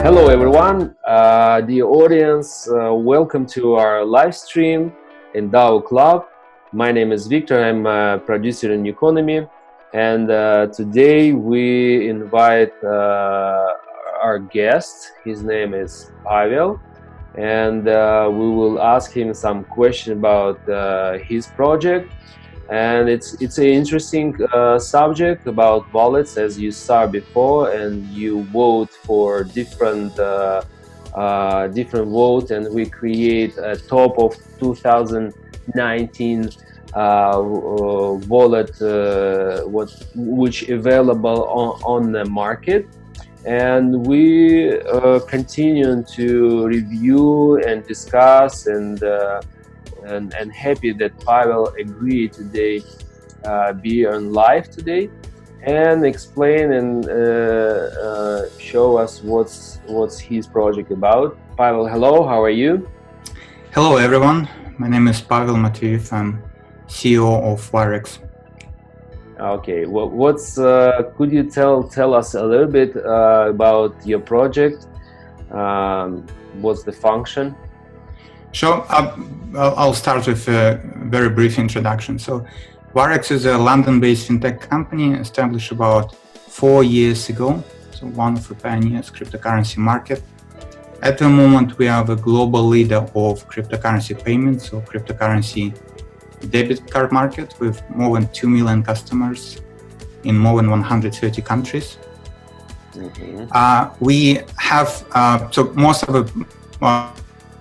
Hello everyone, dear audience, welcome to our live stream in DAO Club. My name is Victor, I'm a producer in Newconomy, and today we invite our guest. His name is Pavel, and we will ask him some questions about his project. And it's an interesting subject about wallets, as you saw before, and you vote for different vote, and we create a top of 2019 wallet which available on the market, and we continue to review and discuss and happy that Pavel agreed today be on live today and explain and show us what's his project about. Pavel, hello, how are you? Hello everyone, my name is Pavel Matveev. I'm CEO of Wirex. Okay, well, could you tell us a little bit about your project? What's the function? Sure, I'll start with a very brief introduction. So Wirex is a London-based fintech company established about 4 years ago. So one of the pioneers cryptocurrency market. At the moment, we are the global leader of cryptocurrency payments, so cryptocurrency debit card market with more than 2 million customers in more than 130 countries. We have, so most of the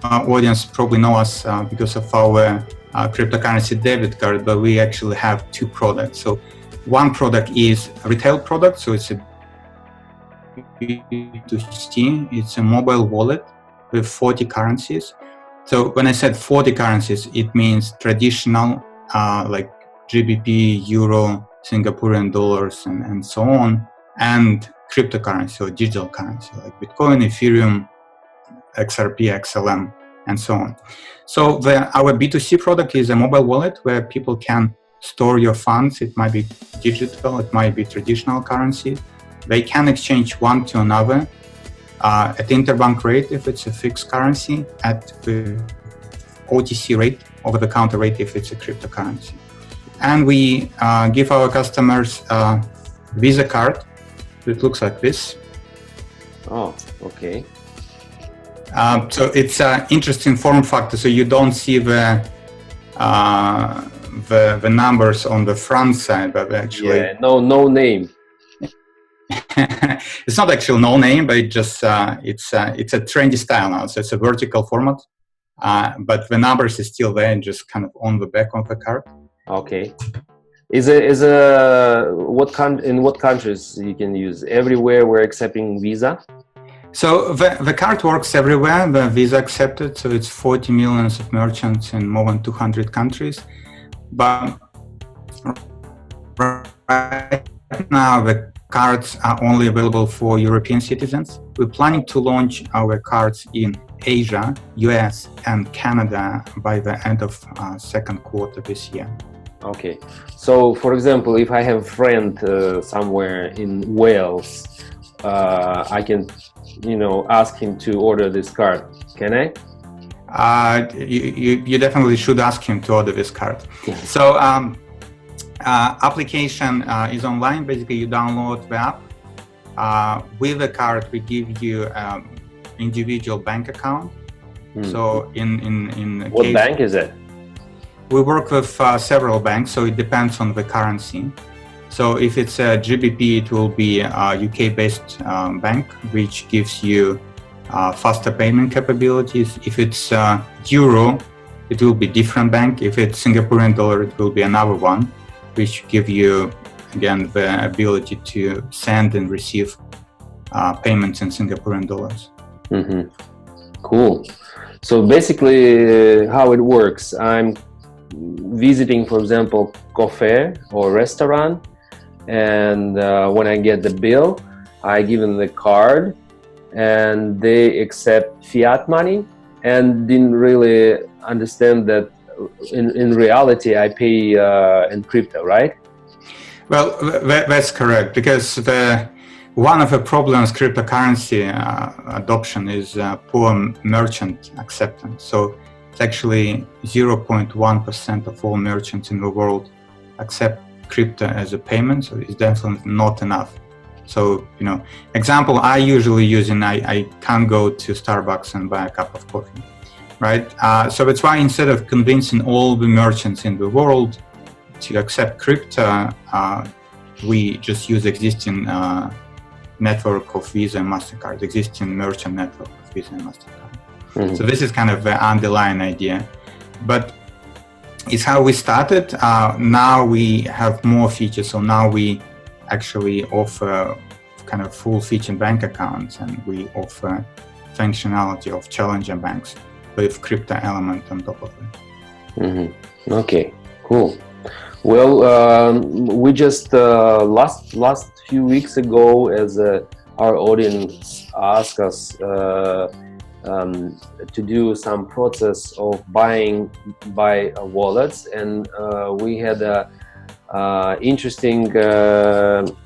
audience probably know us because of our cryptocurrency debit card, but we actually have two products. So one product is a retail product, so it's a B2C, it's a mobile wallet with 40 currencies. So when I said 40 currencies, it means traditional like GBP, Euro, Singaporean dollars, and so on, and cryptocurrency or digital currency like Bitcoin, Ethereum, XRP, XLM, and so on. So our B2C product is a mobile wallet where people can store your funds. It might be digital, it might be traditional currency. They can exchange one to another at interbank rate if it's a fixed currency, at the OTC rate, over-the-counter rate if it's a cryptocurrency. And we give our customers a Visa card. It looks like this. Oh, okay. So it's an interesting form factor. So you don't see the numbers on the front side, but actually no name. It's not actually no name, but it just it's a trendy style now. So it's a vertical format, but the numbers is still there, and just kind of on the back of the card. Okay. In what countries you can use? Everywhere we're accepting Visa. So the card works everywhere. The Visa accepted, so it's 40 million of merchants in more than 200 countries. But right now, the cards are only available for European citizens. We're planning to launch our cards in Asia, US, and Canada by the end of second quarter this year. Okay. So, for example, if I have a friend somewhere in Wales, I can ask him to order this card, can I? You definitely should ask him to order this card. So application is online. Basically, you download the app. With the card, we give you individual bank account. So in what bank is it? We work with several banks, so it depends on the currency. So if it's a GBP, it will be a UK-based bank, which gives you faster payment capabilities. If it's Euro, it will be different bank. If it's Singaporean dollar, it will be another one, which give you, again, the ability to send and receive payments in Singaporean dollars. Cool. So basically how it works, I'm visiting, for example, cafe or restaurant, and when I get the bill, I give them the card and they accept fiat money, and didn't really understand that in reality I pay in crypto, right? Well, that's correct, because One of the problems cryptocurrency adoption is poor merchant acceptance. So it's actually 0.1% of all merchants in the world accept crypto as a payment. So it's definitely not enough. So, example I usually use, and I can't go to Starbucks and buy a cup of coffee, right? So that's why instead of convincing all the merchants in the world to accept crypto, we just use existing network of Visa and MasterCard, existing merchant network of Visa and MasterCard. Mm-hmm. So this is kind of the underlying idea. But it's how we started. Now we have more features. So now we actually offer kind of full-featured bank accounts, and we offer functionality of challenger banks with crypto element on top of it. Mm-hmm. Okay, cool. Well, we just last few weeks ago, as our audience asked us to do some process of buying by wallets, and we had a interesting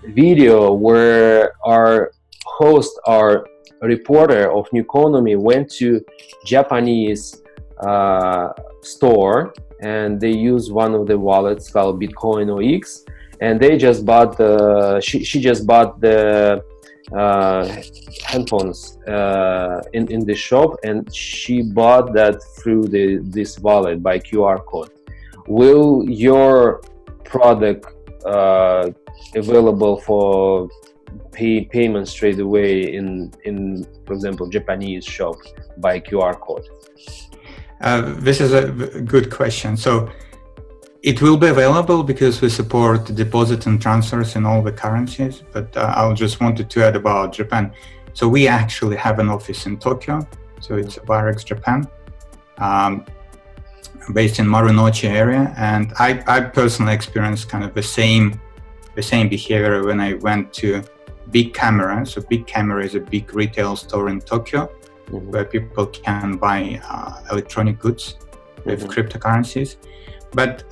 video where our host, our reporter of Newconomy, went to Japanese store, and they use one of the wallets called Bitcoin OX, and they just bought she just bought the headphones in the shop, and she bought that through this wallet by QR code. Will your product available for payment straight away in for example Japanese shop by QR code? This is a good question. So it will be available because we support deposit and transfers in all the currencies, but I just wanted to add about Japan. So we actually have an office in Tokyo, so it's Varex Japan, based in Marunouchi area, and I personally experienced kind of the same behavior when I went to Big Camera. So Big Camera is a big retail store in Tokyo, mm-hmm. where people can buy electronic goods with mm-hmm. cryptocurrencies. But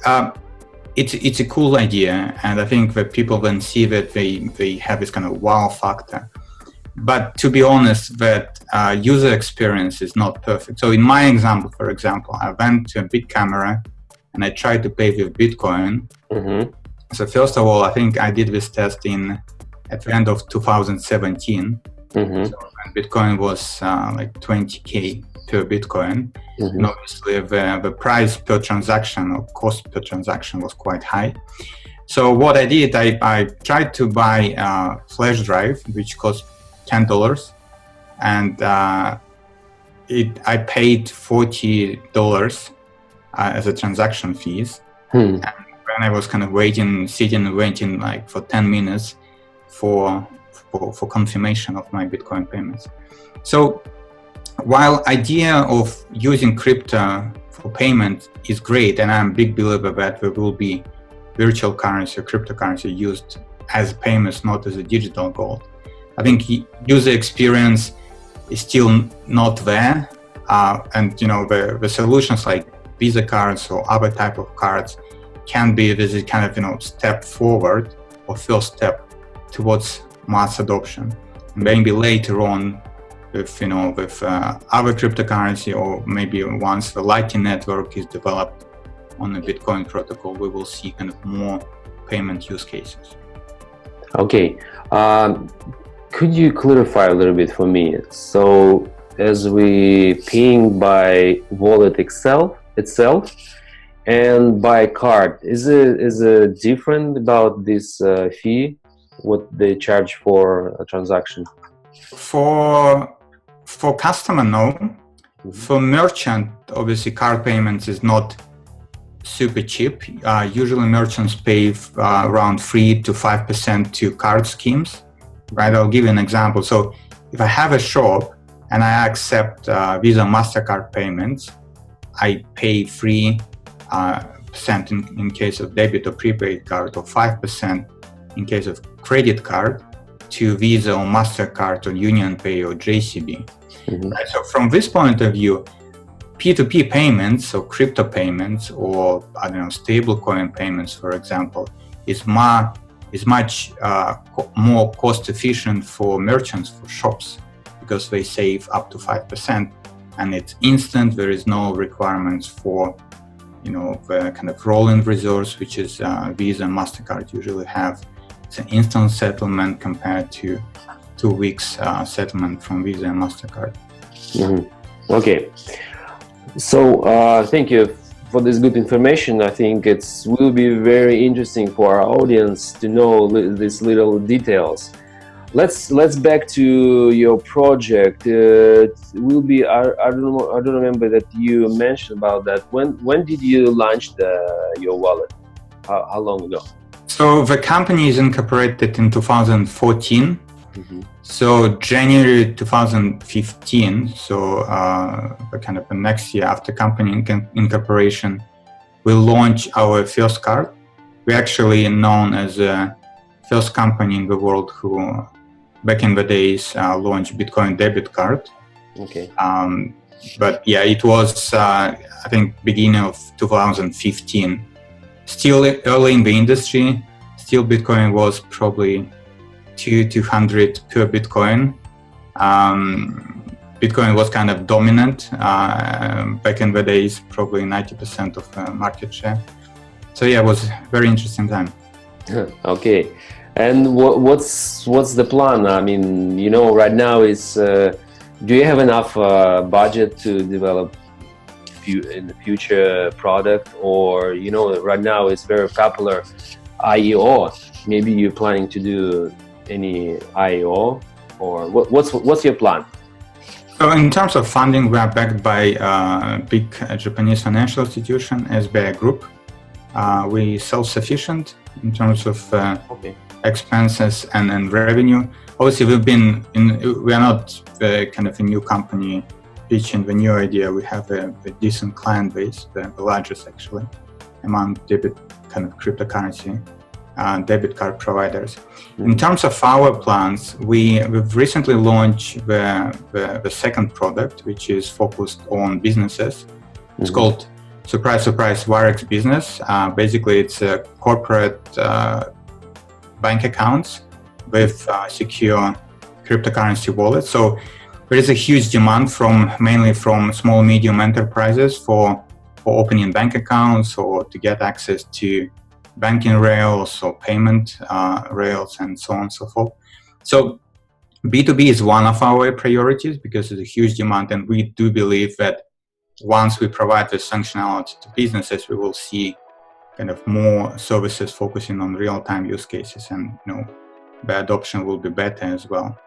it's a cool idea, and I think that people then see that they have this kind of wow factor. But to be honest, that user experience is not perfect. So in my example, for example, I went to a Big Camera and I tried to pay with Bitcoin. Mm-hmm. So first of all, I think I did this test at the end of 2017. Mm-hmm. So when Bitcoin was like 20K per Bitcoin. Mm-hmm. And obviously the price per transaction or cost per transaction was quite high. So what I did, I tried to buy a flash drive, which cost $10, and I paid $40 as a transaction fees. And when I was kind of waiting like for 10 minutes for confirmation of my Bitcoin payments. So while idea of using crypto for payment is great, and I'm a big believer that there will be virtual currency or cryptocurrency used as payments, not as a digital gold, I think user experience is still not there. And the solutions like Visa cards or other type of cards can be this kind of step forward or first step towards mass adoption. And maybe later on with other cryptocurrency, or maybe once the Lightning Network is developed on the Bitcoin protocol, we will see kind of more payment use cases. Okay, could you clarify a little bit for me? So as we paying by wallet itself and by card, is it different about this fee, what they charge for a transaction? For customer, no. Mm-hmm. For merchant, obviously card payments is not super cheap. Usually merchants pay around 3 to 5% to card schemes, right? I'll give you an example. So if I have a shop and I accept Visa MasterCard payments, I pay 3% in case of debit or prepaid card, or 5% in case of credit card to Visa or MasterCard or UnionPay or JCB. Mm-hmm. Right? So from this point of view, P2P payments or crypto payments or stablecoin payments, for example, is is much more cost efficient for merchants, for shops, because they save up to 5%, and it's instant. There is no requirements for the kind of rolling resource, which is Visa and MasterCard usually have. It's an instant settlement compared to 2 weeks settlement from Visa and MasterCard. Mm-hmm. Okay. So thank you for this good information. I think it will be very interesting for our audience to know these little details. Let's back to your project. It will be I don't remember that you mentioned about that. When did you launch your wallet? How long ago? So the company is incorporated in 2014. Mm-hmm. So January 2015. So the kind of the next year after company incorporation, we launched our first card. We're actually known as the first company in the world who, back in the days, launched Bitcoin debit card. Okay. But yeah, it was I think beginning of 2015. Still early in the industry. Still Bitcoin was probably 200 per Bitcoin. Bitcoin was kind of dominant back in the days, probably 90% of market share. So yeah, it was a very interesting time. Okay, and what's the plan? I mean, right now is do you have enough budget to develop in the future product, or right now it's very popular IEO? Maybe you're planning to do any IEO, or what's your plan? So in terms of funding, we are backed by a big Japanese financial institution, SBI Group. We self-sufficient in terms of expenses and revenue. Obviously, we are not kind of a new company pitching the new idea. We have a decent client base, the largest actually among cryptocurrency debit card providers. Mm-hmm. In terms of our plans, we've recently launched the second product, which is focused on businesses. Mm-hmm. It's called Surprise Warex Business. Basically, it's a corporate bank accounts with secure cryptocurrency wallets. So there is a huge demand mainly from small medium enterprises for opening bank accounts or to get access to banking rails or payment rails and so on and so forth. So B2B is one of our priorities because there's a huge demand, and we do believe that once we provide this functionality to businesses, we will see kind of more services focusing on real-time use cases, and the adoption will be better as well.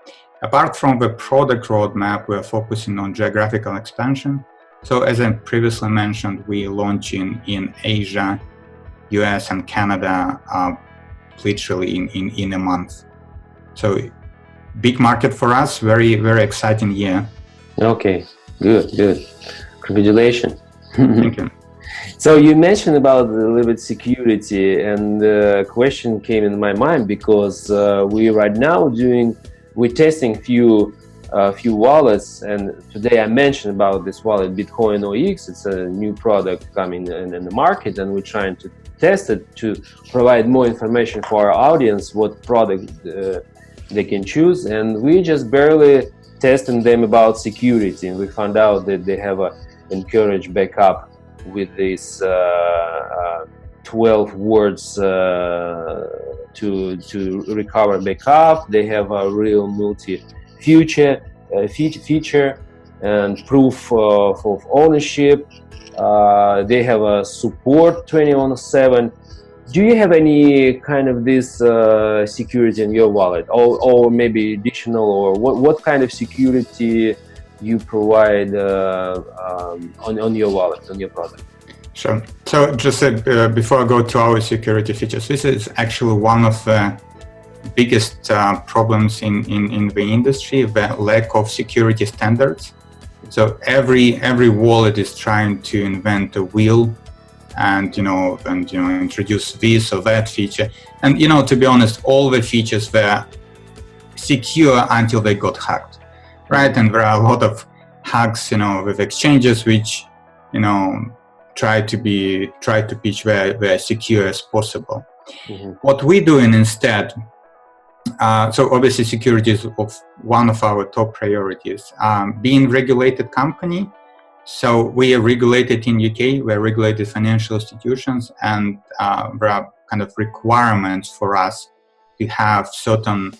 Apart from the product roadmap, we are focusing on geographical expansion. So as I previously mentioned, we launching in Asia, US and Canada literally in a month. So big market for us, very, very exciting year. Okay, good. Congratulations. Thank you. So you mentioned about a little bit security, and the question came in my mind because we right now we're testing few wallets, and today I mentioned about this wallet Bitcoin OX. It's a new product coming in the market, and we're trying to test it to provide more information for our audience what product they can choose, and we just barely testing them about security, and we found out that they have a encourage backup with this 12 words to recover backup. They have a real multi-feature and proof of ownership. They have a support 24/7. Do you have any kind of this security in your wallet, or maybe additional, or what kind of security you provide on your wallet, on your product? Sure. So just before I go to our security features, this is actually one of the biggest problems in the industry, the lack of security standards. So every wallet is trying to invent a wheel and introduce this or that feature. And to be honest, all the features were secure until they got hacked, right? And there are a lot of hacks, with exchanges which, try to pitch very secure as possible. What we're doing instead, so obviously security is one of our top priorities. Being regulated company, so we are regulated in UK, we're regulated financial institutions, and there are kind of requirements for us to have certain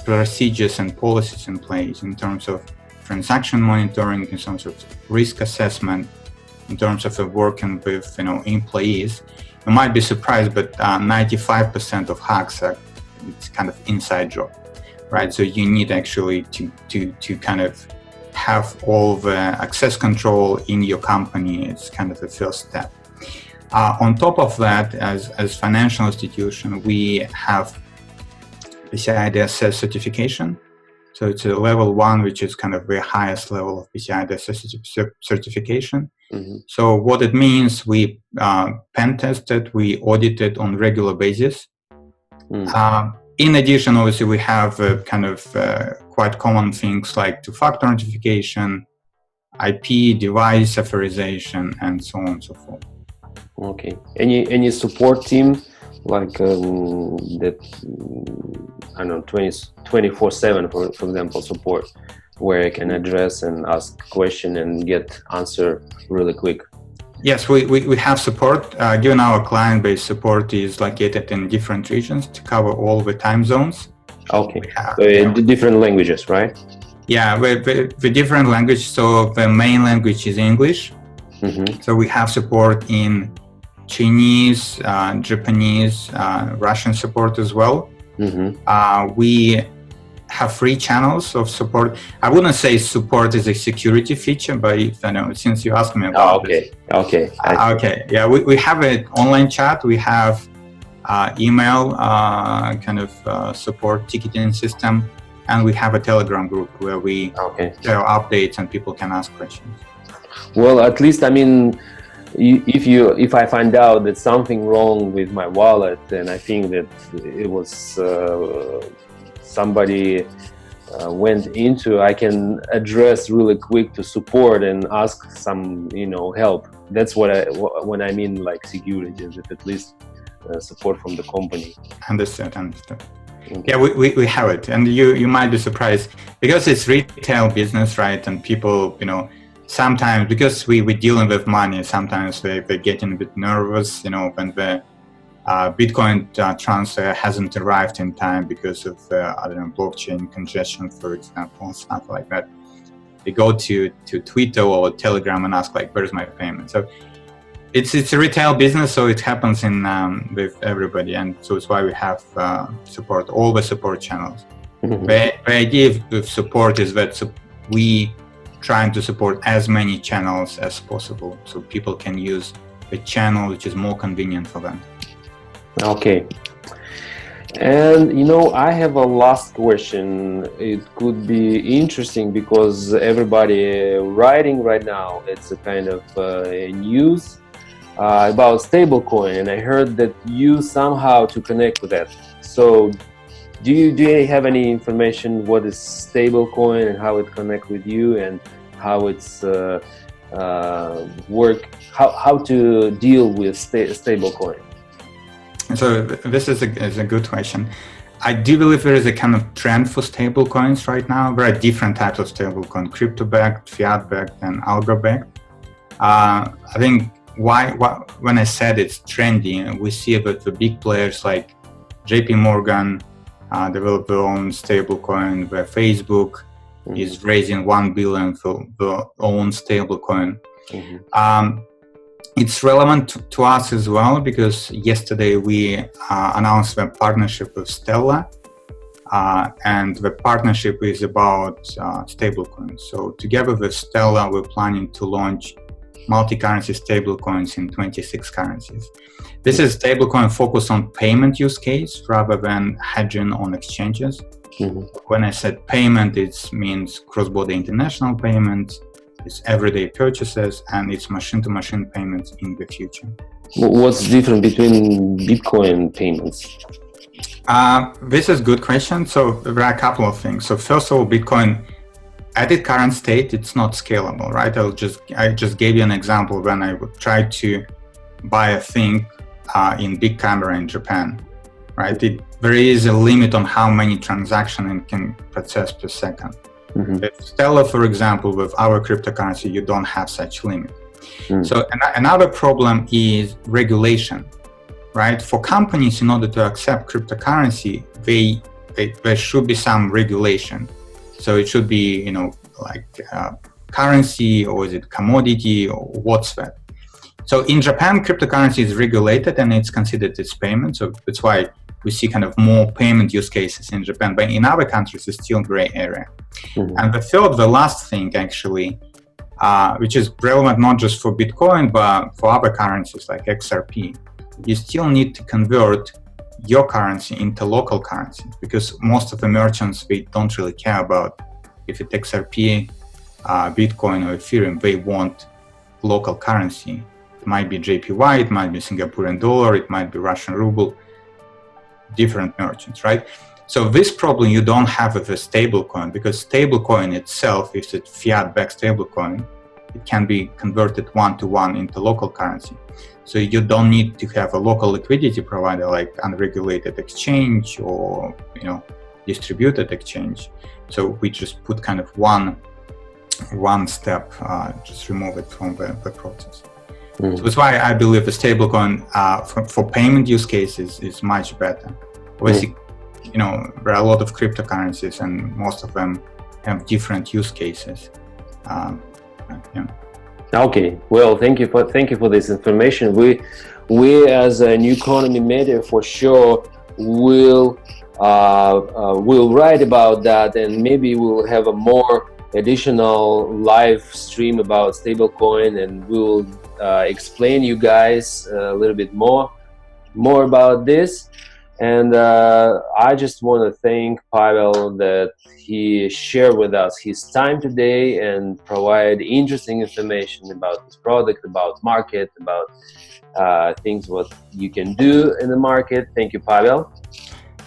procedures and policies in place in terms of transaction monitoring, in terms of risk assessment, in terms of working with employees. You might be surprised, but 95% of hacks are it's kind of inside job, right? So you need actually to kind of have all the access control in your company. It's kind of the first step. On top of that, as financial institution, we have PCI DSS certification. So it's a level 1, which is kind of the highest level of PCI DSS certification. So what it means, we pen tested, we audited on regular basis. In addition, obviously, we have kind of quite common things like two-factor authentication, IP, device authorization, and so on and so forth. Okay. Any support team like that? I don't know, 24/7, for example, support, where I can address and ask question and get answer really quick. Yes, we have support. Given our client base, support is located in different regions to cover all the time zones. Okay, so different languages, right? Yeah, the different language. So the main language is English. So we have support in Chinese, Japanese, Russian support as well. We have 3 channels of support. I wouldn't say support is a security feature, but since you asked me about this. Okay. Yeah, we have an online chat. We have email kind of support ticketing system, and we have a Telegram group where we share updates and people can ask questions. Well, at least, I mean, if I find out that something wrong with my wallet, then I think that it was somebody went into, I can address really quick to support and ask some help. That's when I mean like security, that at least support from the company. Understood. Okay. Yeah, we have it, and you might be surprised because it's retail business, right? And people sometimes, because we're dealing with money, sometimes they're getting a bit nervous, when the Bitcoin transfer hasn't arrived in time because of, blockchain congestion, for example, stuff like that. They go to Twitter or Telegram and ask, like, where's my payment? So it's a retail business, so it happens with everybody. And so it's why we have support, all the support channels. The idea with support is that we trying to support as many channels as possible, so people can use the channel which is more convenient for them. Okay. And I have a last question. It could be interesting because everybody writing right now, it's a kind of news about stablecoin, and I heard that you somehow to connect with that. So do you have any information what is stablecoin and how it connect with you and how it's work, how to deal with stablecoin? So this is a good question. I do believe there is a kind of trend for stablecoins right now. There are different types of stablecoin: crypto-backed, fiat-backed, and algo-backed. I think when I said it's trendy, we see that the big players like JP Morgan develop their own stablecoin, where Facebook is raising $1 billion for their own stablecoin. It's relevant to us as well because yesterday we announced a partnership with Stella, and the partnership is about stablecoins. So together with Stella, we're planning to launch multi-currency stablecoins in 26 currencies. This is stablecoin focused on payment use case rather than hedging on exchanges. When I said payment, it means cross-border international payments, it's everyday purchases, and it's machine-to-machine payments in the future. What's different between Bitcoin payments? This is a good question. So there are a couple of things. So first of all, Bitcoin, at its current state, it's not scalable, right? I just gave you an example when I would try to buy a thing in big camera in Japan. right? There is a limit on how many transactions it can process per second. With Stellar, for example, with our cryptocurrency, you don't have such limit. So another problem is regulation, right? For companies, in order to accept cryptocurrency, there should be some regulation. So it should be, you know, like currency, or is it commodity, or what's that? So in Japan, cryptocurrency is regulated and it's considered as payment. So that's why we see kind of more payment use cases in Japan. But in other countries, it's still gray area. And the last thing actually, which is relevant not just for Bitcoin, but for other currencies like XRP, you still need to convert your currency into local currency, because most of the merchants, they don't really care about if it's XRP, Bitcoin or Ethereum. They want local currency. It might be JPY, it might be Singaporean dollar, it might be Russian ruble, different merchants, right? So this problem you don't have with a stablecoin, because stablecoin itself, if it's fiat-backed stablecoin, it can be converted one-to-one into local currency. So you don't need to have a local liquidity provider like unregulated exchange or, you know, distributed exchange. So we just put kind of one step, just remove it from the process. So that's why I believe the stablecoin for payment use cases is much better. Obviously, you know, there are a lot of cryptocurrencies and most of them have different use cases. Yeah. Okay, well, thank you for this information. We as a Newconomy.media for sure will write about that, and maybe we'll have a more additional live stream about stablecoin, and we'll explain you guys a little bit more about this. And I just want to thank Pavel that he shared with us his time today and provide interesting information about this product, about market, about things what you can do in the market. Thank you, Pavel.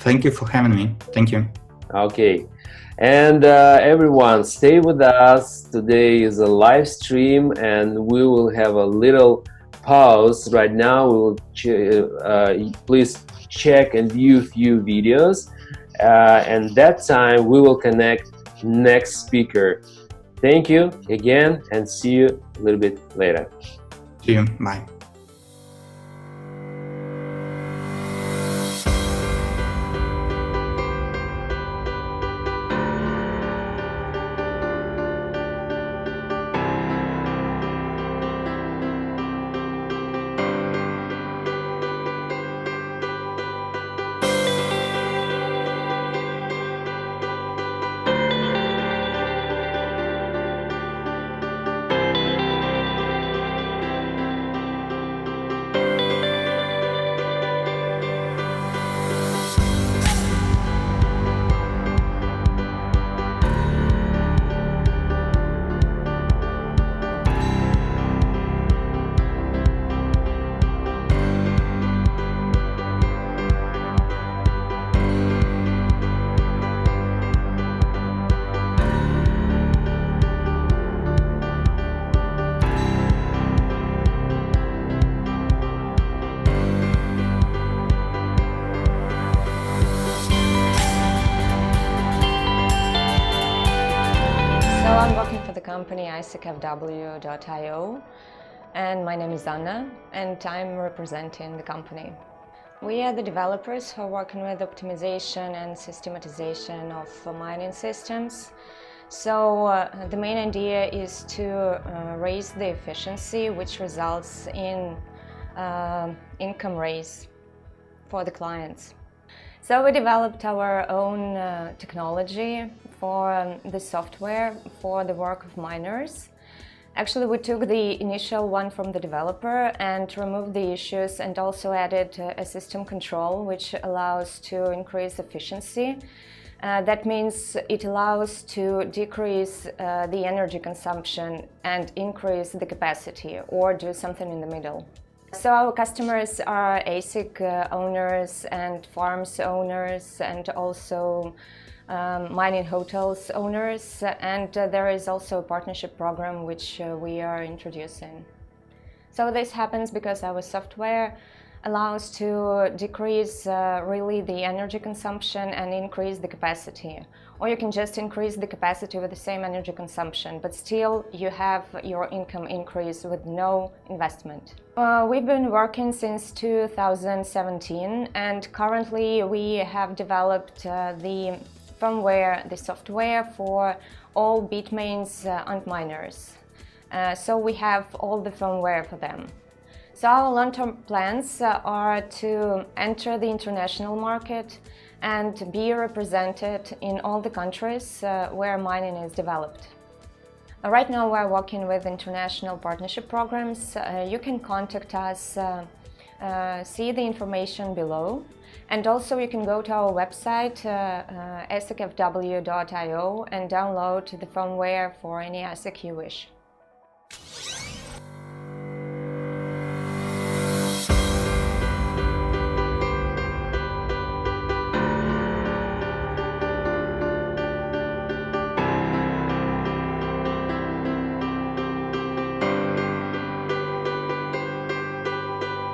Thank you for having me. Thank you. Okay. And everyone, stay with us. Today is a live stream and we will have a little pause right now. We will please check and view a few videos, and that time we will connect next speaker. Thank you again and see you a little bit later. See you. Bye. I'm working for the company ISICFW.io, and my name is Anna, and I'm representing the company. We are the developers who are working with optimization and systematization of mining systems. So the main idea is to raise the efficiency, which results in income raise for the clients. So we developed our own technology for the software for the work of miners. Actually, we took the initial one from the developer and removed the issues, and also added a system control which allows to increase efficiency. That means it allows to decrease the energy consumption and increase the capacity, or do something in the middle. So our customers are ASIC owners and farms owners, and also mining hotels owners, and there is also a partnership program which we are introducing. So this happens because our software allows to decrease really the energy consumption and increase the capacity. Or you can just increase the capacity with the same energy consumption, but still you have your income increase with no investment. We've been working since 2017, and currently we have developed the firmware, the software for all Bitmains and miners. So we have all the firmware for them. So our long-term plans are to enter the international market and be represented in all the countries where mining is developed. Right now we're working with international partnership programs. You can contact us, see the information below, and also you can go to our website asicfw.io and download the firmware for any ASIC you wish.